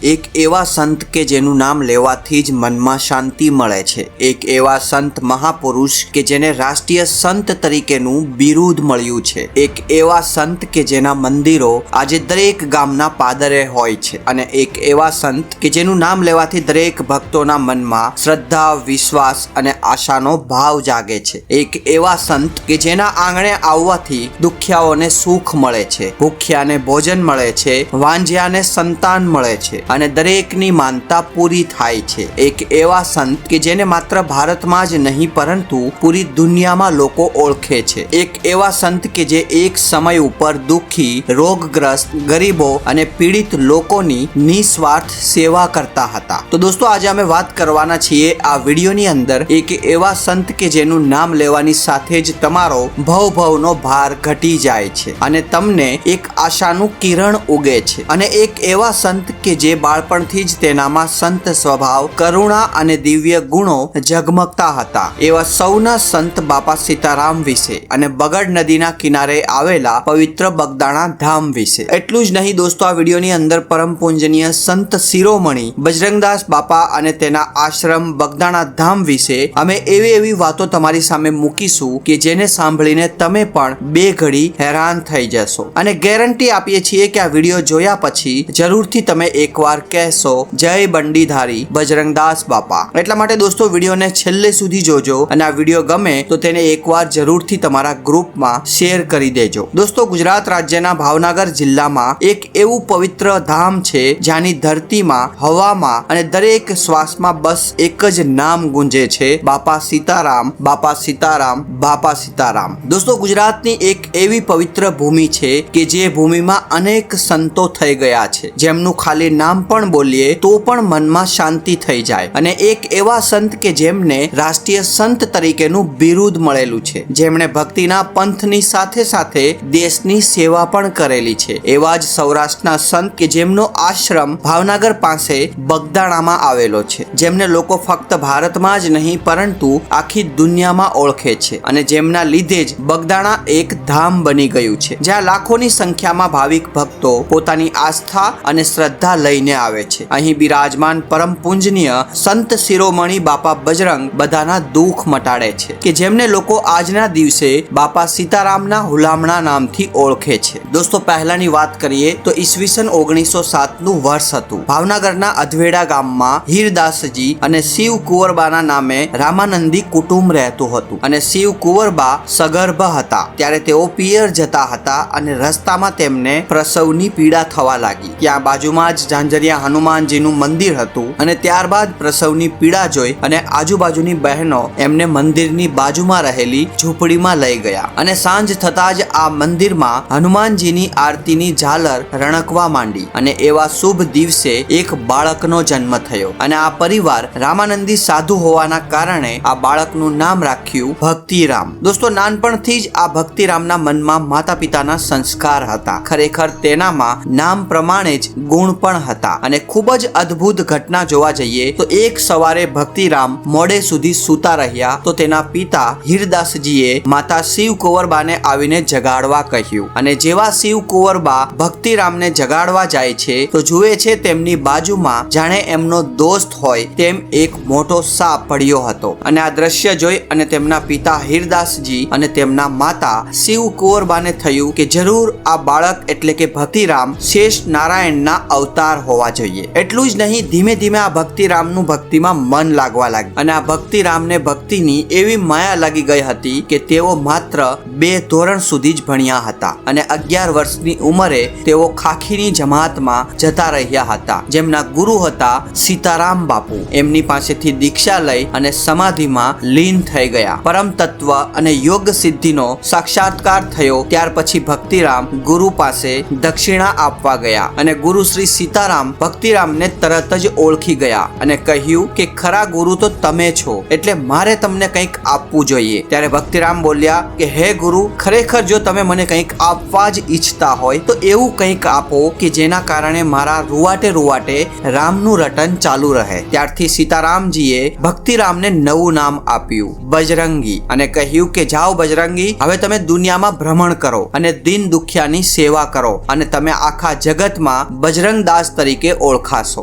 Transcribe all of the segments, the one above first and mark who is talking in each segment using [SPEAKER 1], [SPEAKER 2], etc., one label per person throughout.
[SPEAKER 1] એક એવા સંત કે જેનું નામ લેવાથી જ મનમાં શાંતિ મળે છે. એક એવા સંત મહાપુરુષ કે જેને રાષ્ટ્રીય સંત તરીકેનું બિરુદ મળ્યું છે. એક એવા સંત કે જેના મંદિરો આજે દરેક ગામના પાદરે હોય છે. અને એક એવા સંત કે જેનું નામ લેવાથી દરેક ભક્તોના મનમાં શ્રદ્ધા, વિશ્વાસ અને આશાનો ભાવ જાગે છે. એક એવા સંત કે જેના આંગણે આવવાથી દુખિયાઓને સુખ મળે છે, ભૂખ્યાને ભોજન મળે છે, વાંઝ્યાને સંતાન મળે છે અને દરેકની માનતા પૂરી થાય છે. એક એવા સંત કે જેને માત્ર ભારતમાં જ નહીં પરંતુ પૂરી દુનિયામાં લોકો ઓળખે છે. એક એવા સંત કે જે એક સમય ઉપર દુઃખી, રોગગ્રસ્ત, ગરીબો અને પીડિત લોકોની નિસ્વાર્થ સેવા કરતા હતા. તો દોસ્તો, આજે અમે વાત કરવાના છીએ આ વિડીયોની અંદર એક એવા સંત કે જેનું નામ લેવાની સાથે જ તમારો ભવનો ભાર ઘટી જાય છે અને તમને એક આશાનું કિરણ ઉગે છે. અને એક એવા સંત કે જે બાળપણથી જ તેનામાં સંત સ્વભાવ, કરુણા અને દિવ્ય ગુણો ઝગમગતા હતા. એવા સૌના સંત બાપા સીતારામ વિશે અને બગડ નદીના કિનારે આવેલા પવિત્ર બગદાણા ધામ વિશે. એટલું જ નહીં દોસ્તો, આ વિડીયોની અંદર પરમ પૂજનીય સંત શિરોમણી બજરંગદાસ બાપા અને તેના આશ્રમ બગદાણા ધામ વિશે અમે એવી વાતો તમારી સામે મૂકીશું કે જેને સાંભળીને તમે પણ બે ઘડી હેરાન થઈ જશો. અને ગેરંટી આપીએ છીએ કે આ વિડીયો જોયા પછી જરૂરથી તમે એકવાર કહેશો જય બંડીધારી બજરંગદાસ બાપા. એટલા માટે દોસ્તો, વિડીયોને છેલ્લે સુધી જોજો અને આ વિડીયો ગમે તો તેને એકવાર જરૂરથી તમારા ગ્રુપમાં શેર કરી દેજો. દોસ્તો, ગુજરાત રાજ્યના ભાવનગર જિલ્લામાં એક એવું પવિત્ર ધામ છે જ્યાંની ધરતીમાં, હવામાં અને દરેક શ્વાસમાં બસ એક જ નામ ગુંજે છે, બાપા સીતારામ, બાપા સીતારામ, બાપા સીતારામ. દોસ્તો, ગુજરાતની એક એવી પવિત્ર ભૂમિ છે કે જે ભૂમિમાં અનેક સંતો થઈ ગયા છે જેમનું ખાલી નામ પણ બોલીએ તો પણ મનમાં શાંતિ થઈ જાય. અને એક એવા સંત કે જેમને રાષ્ટ્રીય સંત તરીકેનું બિરુદ મળેલું છે, જેમણે ભક્તિના પંથની સાથે સાથે દેશની સેવા પણ કરેલી છે. એવા જ સૌરાષ્ટ્રના સંત કે જેમનો આશ્રમ ભાવનગર પાસે બગદાણામાં આવેલો છે, જેમને લોકો ફક્ત ભારતમાં જ નહીં પરંતુ આખી દુનિયામાં ઓળખે છે અને જેમના લીધે જ બગદાણા એક ધામ બની ગયું છે, જ્યાં લાખોની સંખ્યામાં ભાવિક ભક્તો પોતાની આસ્થા અને શ્રદ્ધા લઈને આવે છે. અહીં બિરાજમાન પરમ પૂજનીય સંત શિરોમણી બાપા બજરંગ બધાના દુઃખ મટાડે છે કે જેમને લોકો આજના દિવસે બાપા સીતારામના હુલામણા નામથી ઓળખે છે. દોસ્તો, પહેલાની વાત કરીએ તો ઈસવીસન 1907 નું વર્ષ હતું. ભાવનગરના અધવેડા ગામમાં હીરદાસજી અને શિવ કુંવરબાના નામે રામાનંદી કુટુંબ રહેતું હતું. અને શિવ કુંવરબા સગર્ભ હતા ત્યારે તેઓ પિયર જતા હતા અને રસ્તામાં તેમને પ્રસવની પીડા થવા લાગી. ત્યાં બાજુમાં જ ઝાંઝરિયા હનુમાનજીનું મંદિર હતું અને ત્યારબાદ પ્રસવની પીડા જોઈ અને આજુબાજુની બહેનો એમને મંદિરની બાજુમાં રહેલી ઝૂંપડીમાં લઈ ગયા. અને સાંજ થતા જ આ મંદિરમાં હનુમાનજીની આરતીની ઝાલર રણકવા માંડી અને એવા શુભ દિવસે એક બાળકનો જન્મ થયો. અને આ પરિવાર રામાનંદી સાધુ હોવાના કારણે આ બાળકનું નામ રાખ્યું ભક્તિરામ. દોસ્તો, નાનપણથી જ આ ભક્તિરામના મનમાં માતા પિતાના સંસ્કાર હતા. ખરેખર તેનામાં નામ પ્રમાણે જ ગુણ પણ હતા. અને ખૂબ જ અદ્ભુત ઘટના જોવા જઈએ તો એક સવારે ભક્તિરામ મોડે સુધી સૂતા રહ્યા તો તેના પિતા હીરદાસજીએ માતા શિવ કુંવરબાને આવીને જગાડવા કહ્યું. અને જેવા શિવ કુંવરબા ભક્તિરામને જગાડવા જાય છે તો જુએ છે તેમની બાજુમાં જાણે એમનો દોસ્ત હોય તેમ એક મોટો સાપ પડ્યો હતો. અને આ દ્રશ્ય જોઈ અને તેમના પિતા હીરદાસજી અને તેમના માતા શિવ કુંવરબાને થયું કે જરૂર આ બાળક એટલે કે ભક્તિરામ શેષ નારાયણના અવતાર હોવા જોઈએ. એટલું જ નહીં, ધીમે ધીમે આ ભક્તિરામનું ભક્તિમાં મન લાગવા લાગ્યું. અને આ ભક્તિરામને ભક્તિની એવી માયા લાગી ગઈ હતી કે તેઓ માત્ર 2 ધોરણ સુધી જ ભણ્યા હતા અને 11 વર્ષની ઉંમરે તેઓ ખાખીની જમાતમાં જતા રહ્યા હતા. જેમના ગુરુ હતા સીતારામ બાપુ. એમની પાસેથી દીક્ષા લઈ અને સમાધિમાં લીન થઈ ગયા. પરમ તત્વ અને યોગ સિદ્ધિનો સાક્ષાત્કાર થયો. ત્યાર પછી ભક્તિરામ ગુરુ પાસે દક્ષિણા આપવા ગયા અને ગુરુ શ્રી સીતારામ ભક્તિરામને તરત જ ઓળખી ગયા અને કહ્યું કે ખરા ગુરુ તો તમે છો, એટલે મારે તમને કંઈક આપવું જોઈએ. ત્યારે ભક્તિરામ બોલ્યા કે હે ગુરુ, ખરેખર જો તમે મને કંઈક આપવા જ ઈચ્છતા હોય તો એવું કંઈક આપો કે જેના કારણે મારા રૂવાટે રામનું રટન ચાલુ રહે. ત્યારથી સીતારામજીએ ભક્તિરામને નવું નામ આપ્યું બજરંગી અને કહ્યું કે જાઓ બજરંગી, હવે તમે દુનિયામાં ભ્રમણ કરો અને દીન દુખિયાની સેવા કરો અને તમે આખા જગતમાં બજરંગદાસ તરીકે તરીકે ઓળખાશો.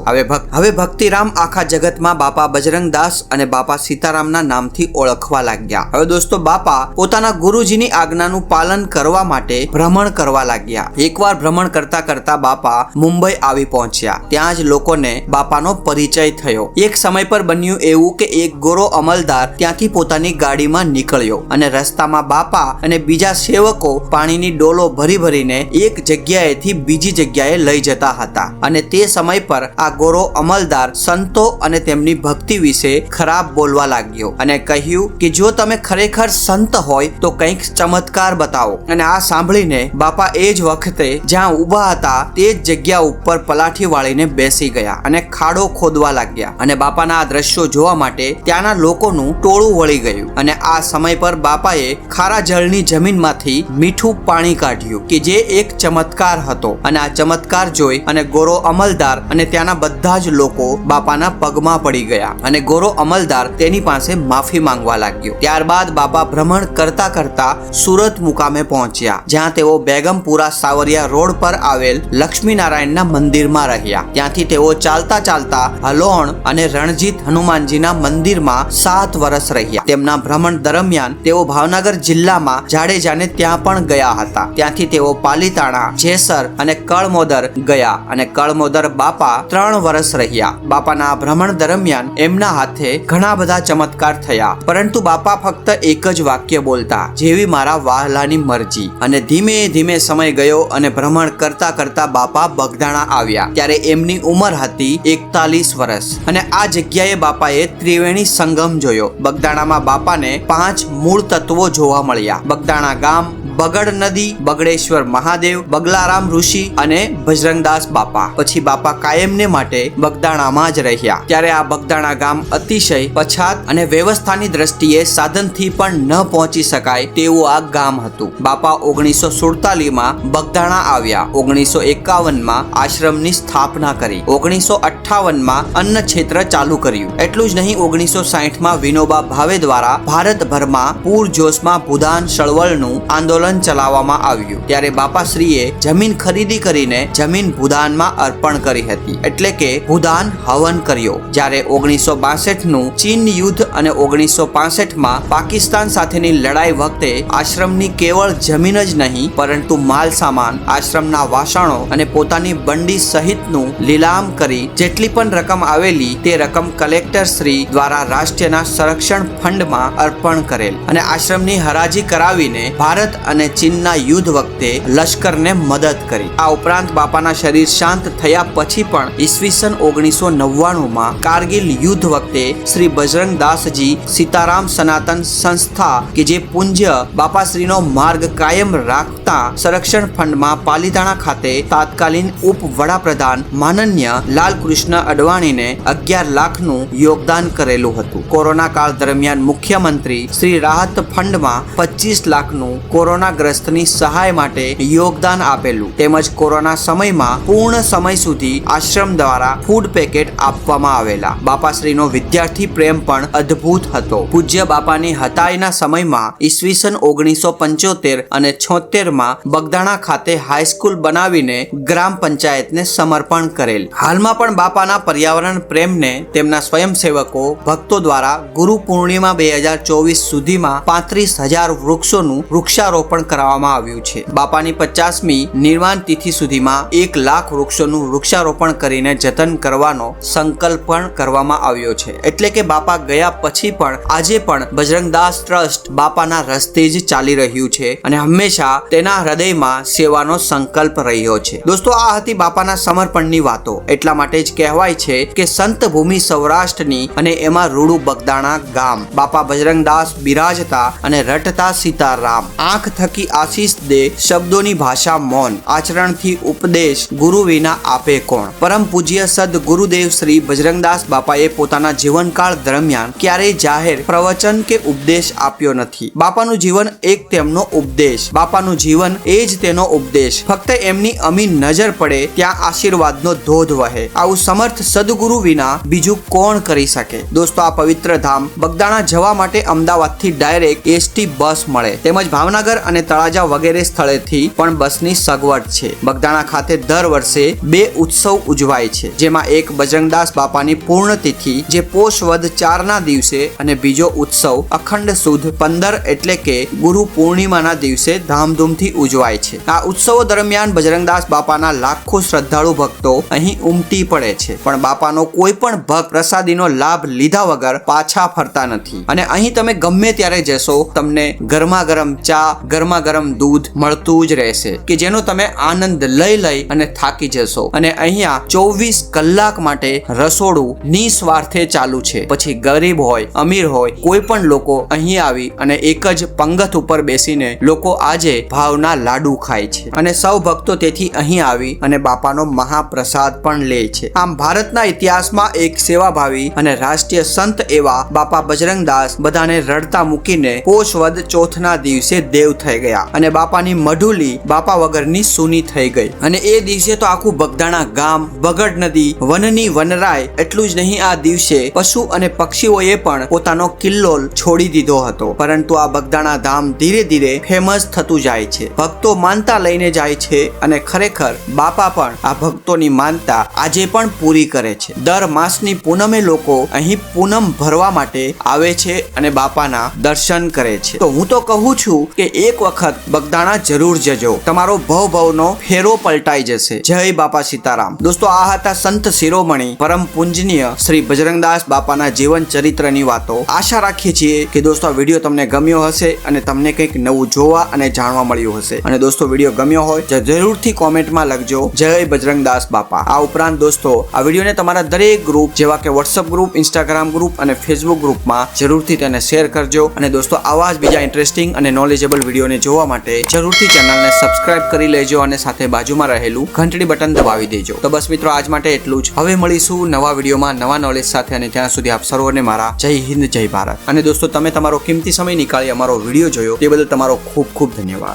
[SPEAKER 1] હવે ભક્તિરામ આખા જગતમાં બાપા બજરંગદાસ અને બાપા સીતારામના નામથી ઓળખવા લાગ્યા. હવે દોસ્તો, બાપા પોતાના ગુરુજીની આજ્ઞાનું પાલન કરવા માટે ભ્રમણ કરવા લાગ્યા. એકવાર ભ્રમણ કરતા કરતા બાપા મુંબઈ આવી પહોંચ્યા. ત્યાં જ લોકોને બાપાનો પરિચય થયો. એક સમય પર બન્યું એવું કે એક ગોરો અમલદાર ત્યાંથી પોતાની ગાડીમાં નીકળ્યો અને રસ્તામાં બાપા અને બીજા સેવકો પાણીની ડોલો ભરી ભરીને એક જગ્યાએથી બીજી જગ્યાએ લઈ જતા હતા. અને તે સમય પર આ ગોરો અમલદાર સંતો અને તેમની ભક્તિ વિશે ખરાબ બોલવા લાગ્યો અને કહ્યું કે જો તમે ખરેખર સંત હોય તો કંઈક ચમત્કાર બતાવો. અને આ સાંભળીને બાપા એ જ વખતે જ્યાં ઊભા હતા તે જ જગ્યા ઉપર પલાઠી વાળીને બેસી ગયા અને ખાડો ખોદવા લાગ્યા. અને બાપાના આ દ્રશ્યો જોવા માટે ત્યાંના લોકોનું ટોળું વળી ગયું. અને આ સમય પર બાપાએ ખારા જળની જમીનમાંથી મીઠું પાણી કાઢ્યું કે જે એક ચમત્કાર હતો. અને આ ચમત્કાર જોઈ અને ગોરો અમલદાર અને ત્યાંના બધા જ લોકો બાપાના પગમાં પડી ગયા અને ગોરો અમલદાર તેની પાસે માફી માંગવા લાગ્યો. ત્યારબાદ બાપા ભ્રમણ કરતા કરતા સુરત મુકામે પહોંચ્યા, જ્યાં તેઓ બેગમપુરા સાવરિયા રોડ પર આવેલ લક્ષ્મીનારાયણના મંદિરમાં રહ્યા. ત્યાંથી તેઓ ચાલતા ચાલતા હલોણ અને રણજીત હનુમાનજીના મંદિરમાં 7 વર્ષ રહ્યા. તેમના ભ્રમણ દરમિયાન તેઓ ભાવનગર જિલ્લામાં જાડેજાને ત્યાં પણ ગયા હતા. ત્યાંથી તેઓ પાલીતાણા, જેસર અને કળમોદર ગયા અને કળમોદર બાપા 3 વર્ષ રહ્યા. બાપાના ભ્રમણ દરમિયાન એમના હાથે ઘણા બધા ચમત્કાર થયા, પરંતુ બાપા ફક્ત એક જ વાક્ય બોલતા, જેવી મારા વાહલાની મરજી. અને ધીમે ધીમે સમય ગયો અને ભ્રમણ કરતા કરતા બાપા બગદાણા આવ્યા. ત્યારે એમની ઉંમર હતી 41 વર્ષ અને આ જગ્યાએ બાપાએ ત્રિવેણી સંગમ જોયો. બગદાણામાં બાપાને 5 મૂળ તત્વો જોવા મળ્યા: બગદાણા ગામ, બગડ નદી, બગડેશ્વર મહાદેવ, બગલારામ ઋષિ અને બજરંગદાસ બાપા. પછી બાપા કાયમને માટે બગદાણામાં જ રહ્યા. ત્યારે આ બગદાણા ગામ અતિશય પછાત અને વ્યવસ્થાની દ્રષ્ટિએ સાધનથી પણ ન પહોંચી શકાય તેવું આ ગામ હતું. બાપા 1947માં બગદાણા આવ્યા. 1951માં આશ્રમની સ્થાપના કરી. 1958માં અન્ન ક્ષેત્ર ચાલુ કર્યું. એટલું જ નહીં, 1960માં વિનોબા ભાવે દ્વારા ભારતભરમાં પૂરજોશમાં ભૂદાન ચળવળનું આંદોલન ચલાવવામાં આવ્યું. ત્યારે બાપાશ્રીએ જમીન ખરીદી કરીને જમીન ભૂદાનમાં અર્પણ કરી હતી, એટલે કે ભૂદાન હવન કર્યો. જ્યારે 1962નું ચીન યુદ્ધ અને 1965માં પાકિસ્તાન સાથેની લડાઈ વખતે આશ્રમની કેવળ જમીન જ નહીં પરંતુ માલ સામાન, આશ્રમના વાસણો અને પોતાની બંડી સહિતનું લીલામ કરી જેટલી પણ રકમ આવેલી તે રકમ કલેક્ટર શ્રી દ્વારા રાષ્ટ્રના સંરક્ષણ ફંડમાં અર્પણ કરેલ અને આશ્રમની હરાજી કરાવીને ભારત અને ચીનના યુદ્ધ વખતે લશ્કરને મદદ કરી. આ ઉપરાંત બાપાના શરીર શાંત થયા પછી પણ ઈસવીસન 1999માં કારગિલ યુદ્ધ વખતે શ્રી બજરંગદાસજી સીતારામ સનાતન સંસ્થા કે જે પૂજ્ય બાપાશ્રીનો માર્ગ કાયમ રાખતા સંરક્ષણ ફંડમાં પાલીતાણા ખાતે તાત્કાલીન ઉપ વડાપ્રધાન માનનીય લાલકૃષ્ણ અડવાણીને 11 લાખનું યોગદાન કરેલું હતું. કોરોના કાળ દરમિયાન મુખ્યમંત્રી શ્રી રાહત ફંડમાં 25 લાખનું કોરોનાગ્રસ્તની સહાય માટે યોગદાન આપેલું. તેમજ કોરોના સમયમાં પૂર્ણ સમય સુધી આશ્રમ દ્વારા ફૂડ પેકેટ આપવામાં આવેલા. બાપાશ્રીનો વિદ્યાર્થી પ્રેમ પણ અદ્ભુત હતો. પૂજ્ય બાપાની હતાઈના સમયમાં ઈસવીસન 1975 અને 76માં બગદાણા ખાતે હાઈસ્કૂલ બનાવીને ગ્રામ પંચાયતને સમર્પણ કરેલ. હાલમાં પણ બાપાના પર્યાવરણ પ્રેમને તેમના સ્વયંસેવકો ભક્તો દ્વારા ગુરુ પૂર્ણિમા 2024 સુધીમાં 35,000 વૃક્ષોનું વૃક્ષારોપણ કરવામાં આવ્યું છે. બાપાની 50મી નિર્વાણ તિથિ સુધીમાં 1 લાખ વૃક્ષોનું વૃક્ષારોપણ કરીને જતન કરવાનો સંકલ્પ પણ કરવામાં આવ્યો છે. એટલે કે બાપા ગયા પછી પણ આજે પણ બજરંગદાસ ટ્રસ્ટ બાપાના રસ્તે જ ચાલી રહ્યું છે અને હંમેશા તેના હૃદયમાં સેવાનો સંકલ્પ રહ્યો છે. દોસ્તો, આ હતી બાપાના સમર્પણની વાતો. એટલા માટે જ કહેવાય છે કે સંત ભૂમિ સૌરાષ્ટ્રની અને એમાં રૂડું બગદાણા ગામ. બાપા બજરંગદાસ બિરાજતા અને રટતા સીતારામ. આંખ થકી આશીષ દે, શબ્દોની ભાષા મૌન, આચરણથી ઉપદેશ, ગુરુ વિના આપે કોણ. પરમ પૂજ્ય સદ ગુરુદેવ શ્રી બજરંગદાસ બાપાએ પોતાના જીવનકાળ દરમિયાન ક્યારેય જાહેર પ્રવચન કે ઉપદેશ આપ્યો નથી. બાપાનું જીવન એક તેમનો ઉપદેશ, બાપાનું જીવન એ જ તેનો ઉપદેશ. ફક્ત એમની અમી નજર પડે ત્યાં આશીર્વાદનો ધોધ વહે. આવું સમર્થ સદગુરુ વિના બીજું કોણ કરી શકે? દોસ્તો, આ પવિત્ર ધામ બગદાણા જવા માટે અમદાવાદથી ડાયરેક્ટ એસટી બસ મળે, તેમજ ભાવનગર અને તળાજા વગેરે સ્થળેથી પણ બસની સગવડ છે. બગદાણા ખાતે દર વર્ષે 2 ઉત્સવ ઉજવાય છે, જેમાં એક બજરંગદાસ બાપાની પૂર્ણતિથિ જે પોષ વદ 4 ના દિવસે અને બીજો ઉત્સવ અખંડ સુદ 15 એટલે કે ગુરુ પૂર્ણિમાના દિવસે ધામધૂમથી ઉજવાય છે. આ ઉત્સવો દરમિયાન બજરંગદાસ બાપાના લાખો શ્રદ્ધાળુ ભક્તો અહીં ઉમટી પડે છે, પણ બાપાનો કોઈ પણ ભક્ત પ્રસાદીનો લાભ લીધા વગર પાછા ફરતા નથી. અને અહીં તમે ગમે ત્યારે જશો તમને ગરમા ગરમ ચા, ગરમા ગરમ દૂધ મળતું જ રહેશે કે જેનો તમે આનંદ લઈ અને થાકી જશો. અને અહીંયા 24 કલાક માટે રસોડું નિસ્વાર્થે ચાલુ છે. પછી ગરીબ હોય, અમીર હોય, કોઈ પણ લોકો અહીં આવી અને એક જ પંગત ઉપર બેસીને લોકો આજે ભાવના લાડુ ખાય છે. અને સૌ ભક્તો તેથી અહીં આવી અને બાપાનો મહાપ્રસાદ પણ લે છે. આમ ભારતના ઇતિહાસમાં એક સેવાભાવી અને રાષ્ટ્રીય સંત એવા બાપા બજરંગદાસ બધાને રડતા મૂકીને પોષ વદ ચોથના દિવસે દેવ થઈ ગયા અને બાપાની મઢુલી બાપા વગરની સૂની થઈ ગઈ. અને એ દિવસે તો આખું બગદાણા ગામ, બગડ નદી, વનની વનરાય, એટલું જ નહીં, આ દિવસે પશુ અને પક્ષીઓએ પણ પોતાનો કિલ્લોલ છોડી દીધો હતો. પરંતુ આ બગદાણા ધામ ધીરે ધીરે ફેમસ થતું જાય છે. ભક્તો માનતા લઈને જાય છે અને ખરેખર બાપા પણ આ ભક્તોની માનતા આજે પણ પૂરી કરે છે. દર માસની પૂનમે લોકો અહીં પૂનમ ભરવા માટે આવે છે અને બાપાના દર્શન કરે છે. તો હું તો કહું છું કે એક વખત બગદાણા જરૂર જજો, તમારો ભવનો ફેરો પલટાઈ જશે. જય બાપા સીતારામ. દોસ્તો, આ હતા સંત શિરોમણી પરમ પૂજનીય શ્રી બજરંગદાસ બાપાના જીવન ચરિત્રની વાતો. આશા રાખીએ છીએ કે દોસ્તો આ વિડીયો તમને ગમ્યો હશે અને તમને કંઈક નવું જોવા અને જાણવા મળ્યું હશે. અને દોસ્તો વિડીયો ગમ્યો હોય તો જરૂરથી કોમેન્ટમાં લખજો જય બજરંગદાસ બાપા. આ ઉપરાંત દોસ્તો આ વિડીયોને તમારા દરેક ગ્રુપ જેવા કે વોટ્સઅપ ગ્રુપ, ઇન્સ્ટાગ્રામ ગ્રુપ અને ફેસબુક ગ્રુપમાં જરૂરથી તેને શેર કરજો. અને દોસ્તો આવા જ બીજા ઇન્ટરેસ્ટિંગ અને નોલેજેબલ વિડીયોને જોવા માટે જરૂરથી ચેનલને સબસ્ક્રાઇબ કરી લેજો અને સાથે બાજુમાં રહેલું ઘંટડી બટન દબાવી દેજો. તો બસ મિત્રો, આજ માટે એટલું જ. હવે મળીશું નવા વિડીયોમાં નવા નોલેજ સાથે, અને ત્યાં સુધી આપ સર્વને મારા જય હિન્દ, જય ભારત. અને દોસ્તો, તમે તમારો કિંમતી સમય નીકાળી અમારો વિડીયો જોયો તે બદલ તમારો ખૂબ ખૂબ ધન્યવાદ.